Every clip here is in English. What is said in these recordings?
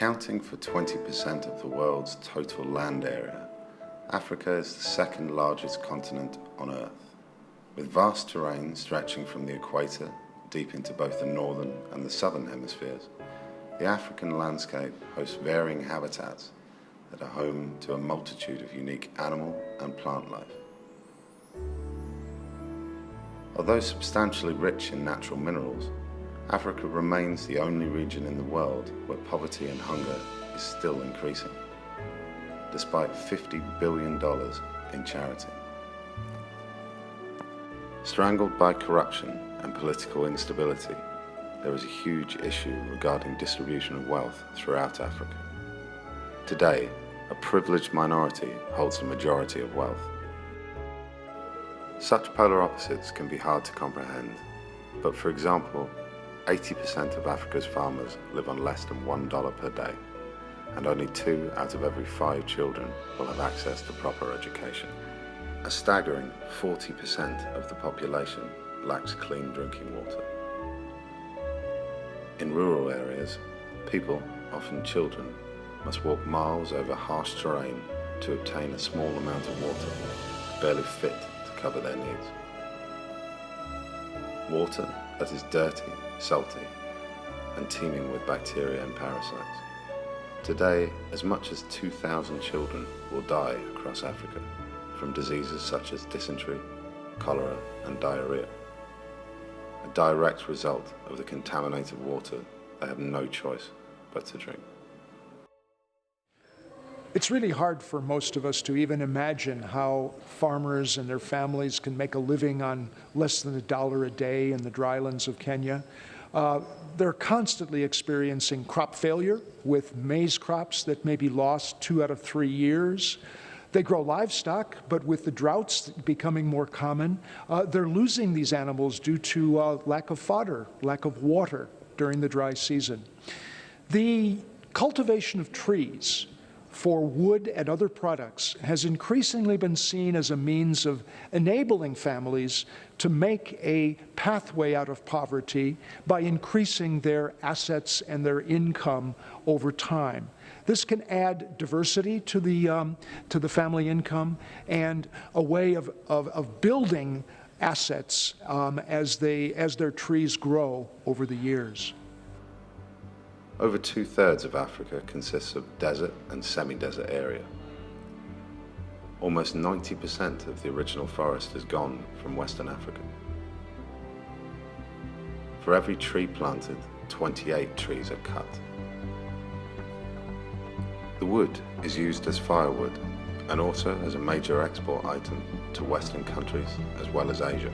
Accounting for 20% of the world's total land area, Africa is the second largest continent on Earth. With vast terrain stretching from the equator deep into both the northern and the southern hemispheres, the African landscape hosts varying habitats that are home to a multitude of unique animal and plant life. Although substantially rich in natural minerals, Africa remains the only region in the world where poverty and hunger is still increasing, despite $50 billion in charity. Strangled by corruption and political instability, there is a huge issue regarding distribution of wealth throughout Africa. Today, a privileged minority holds the majority of wealth. Such polar opposites can be hard to comprehend, but for example, 80% of Africa's farmers live on less than $1 per day, and only 2 out of every 5 children will have access to proper education. A staggering 40% of the population lacks clean drinking water. In rural areas, people, often children, must walk miles over harsh terrain to obtain a small amount of water, barely fit to cover their needs. Water that is dirty, salty, and teeming with bacteria and parasites. Today, as much as 2,000 children will die across Africa from diseases such as dysentery, cholera, and diarrhea, a direct result of the contaminated water they have no choice but to drink. It's really hard for most of us to even imagine how farmers and their families can make a living on less than $1 a day in the drylands of Kenya. They're constantly experiencing crop failure with maize crops that may be lost 2 out of 3 years. They grow livestock, but with the droughts becoming more common, they're losing these animals due to lack of fodder, lack of water during the dry season. The cultivation of trees for wood and other products has increasingly been seen as a means of enabling families to make a pathway out of poverty by increasing their assets and their income over time. This can add diversity to the family income and a way of building assets as their trees grow over the years. Over 2/3 of Africa consists of desert and semi-desert area. Almost 90% of the original forest is gone from Western Africa. For every tree planted, 28 trees are cut. The wood is used as firewood and also as a major export item to Western countries as well as Asia.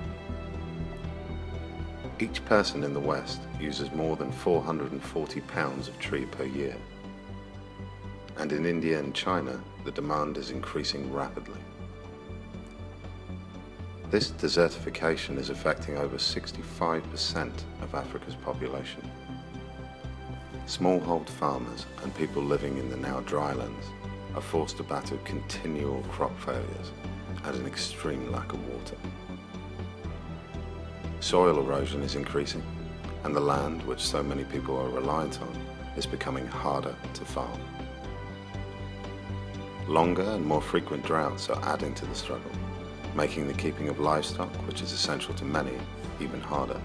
Each person in the West uses more than 440 pounds of tree per year. And in India and China, the demand is increasing rapidly. This desertification is affecting over 65% of Africa's population. Smallhold farmers and people living in the now drylands are forced to battle continual crop failures and an extreme lack of water. Soil erosion is increasing, and the land, which so many people are reliant on, is becoming harder to farm. Longer and more frequent droughts are adding to the struggle, making the keeping of livestock, which is essential to many, even harder.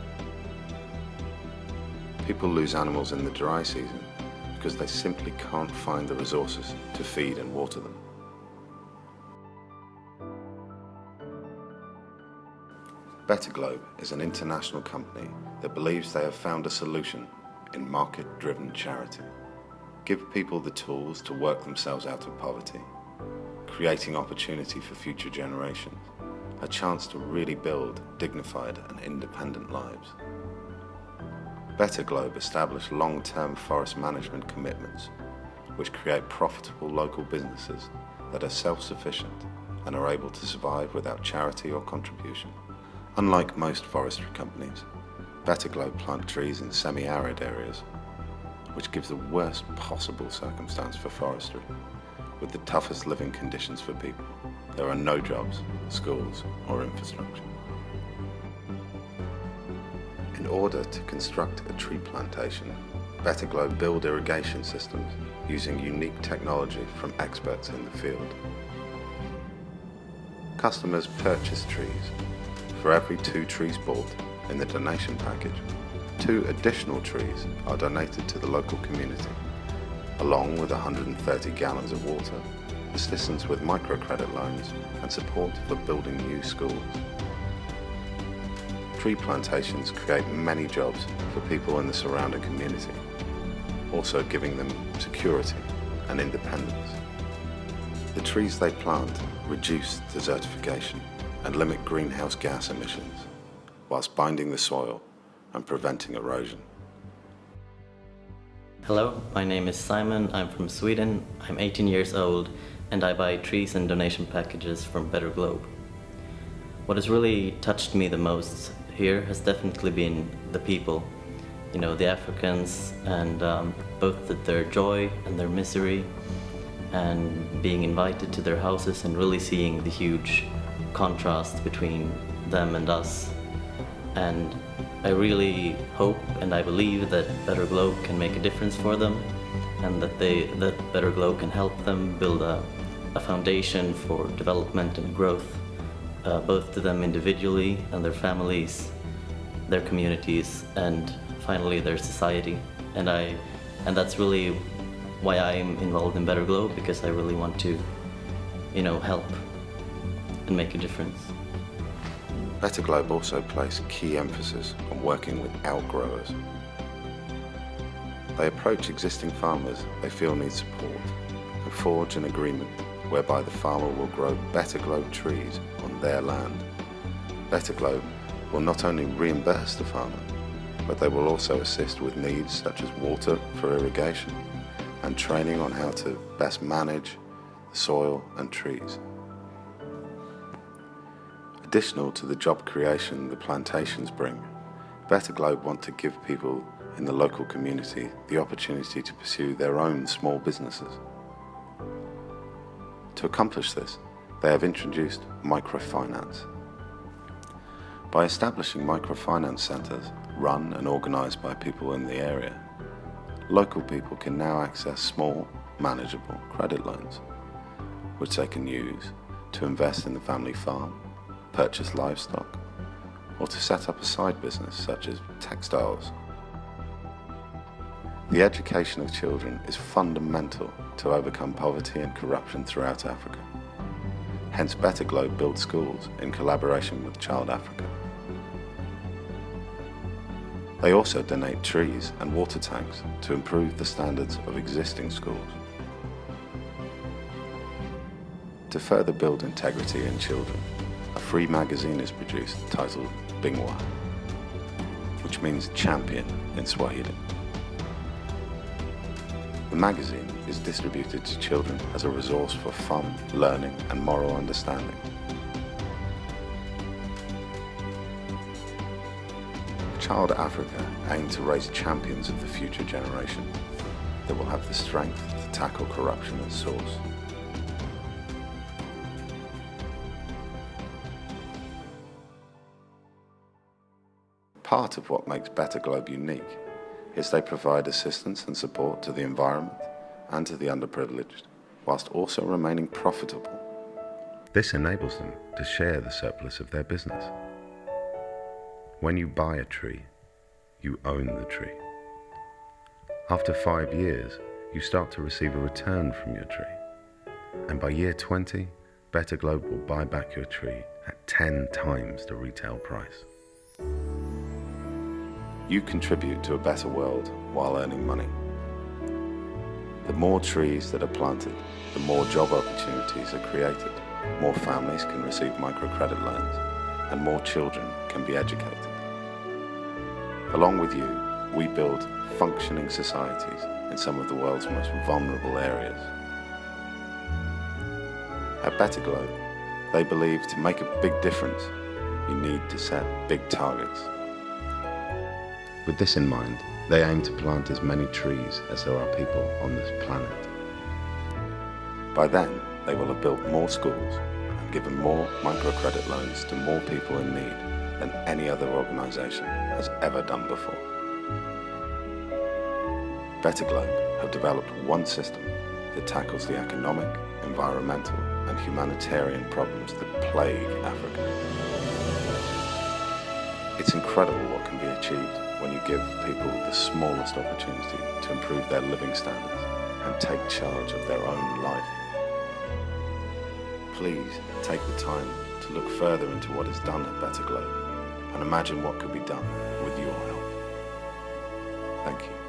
People lose animals in the dry season because they simply can't find the resources to feed and water them. Better Globe is an international company that believes they have found a solution in market-driven charity. Give people the tools to work themselves out of poverty, creating opportunity for future generations, a chance to really build dignified and independent lives. Better Globe established long-term forest management commitments, which create profitable local businesses that are self-sufficient and are able to survive without charity or contribution. Unlike most forestry companies, Better Globe plant trees in semi-arid areas, which gives the worst possible circumstance for forestry, with the toughest living conditions for people. There are no jobs, schools, or infrastructure. In order to construct a tree plantation, Better Globe build irrigation systems using unique technology from experts in the field. Customers purchase trees. For every 2 trees bought in the donation package, 2 additional trees are donated to the local community, along with 130 gallons of water, assistance with microcredit loans, and support for building new schools. Tree plantations create many jobs for people in the surrounding community, also giving them security and independence. The trees they plant reduce desertification and limit greenhouse gas emissions, whilst binding the soil and preventing erosion. Hello, my name is Simon, I'm from Sweden, I'm 18 years old, and I buy trees and donation packages from Better Globe. What has really touched me the most here has definitely been the people, the Africans, and both their joy and their misery, and being invited to their houses and really seeing the huge contrast between them and us. And I really hope and I believe that Better Globe can make a difference for them, and that Better Globe can help them build a foundation for development and growth, both to them individually and their families, their communities, and finally their society. And that's really why I'm involved in Better Globe, because I really want to, help and make a difference. Better Globe also place key emphasis on working with outgrowers. They approach existing farmers they feel need support and forge an agreement whereby the farmer will grow Better Globe trees on their land. Better Globe will not only reimburse the farmer, but they will also assist with needs such as water for irrigation and training on how to best manage the soil and trees. Additional to the job creation the plantations bring, Better Globe want to give people in the local community the opportunity to pursue their own small businesses. To accomplish this, they have introduced microfinance. By establishing microfinance centres run and organised by people in the area, local people can now access small, manageable credit loans, which they can use to invest in the family farm, purchase livestock, or to set up a side business such as textiles. The education of children is fundamental to overcome poverty and corruption throughout Africa. Hence, Better Globe builds schools in collaboration with Child Africa. They also donate trees and water tanks to improve the standards of existing schools. To further build integrity in children, a free magazine is produced titled Bingwa, which means champion in Swahili. The magazine is distributed to children as a resource for fun, learning, and moral understanding. Child Africa aim to raise champions of the future generation that will have the strength to tackle corruption at source. Part of what makes Better Globe unique is they provide assistance and support to the environment and to the underprivileged, whilst also remaining profitable. This enables them to share the surplus of their business. When you buy a tree, you own the tree. After 5 years, you start to receive a return from your tree. And by year 20, Better Globe will buy back your tree at 10 times the retail price. You contribute to a better world while earning money. The more trees that are planted, the more job opportunities are created, more families can receive microcredit loans, and more children can be educated. Along with you, we build functioning societies in some of the world's most vulnerable areas. At Better Globe, they believe to make a big difference, you need to set big targets. With this in mind, they aim to plant as many trees as there are people on this planet. By then, they will have built more schools and given more microcredit loans to more people in need than any other organisation has ever done before. Better Globe have developed one system that tackles the economic, environmental, and humanitarian problems that plague Africa. It's incredible what can be achieved when you give people the smallest opportunity to improve their living standards and take charge of their own life. Please take the time to look further into what is done at Better Globe and imagine what could be done with your help. Thank you.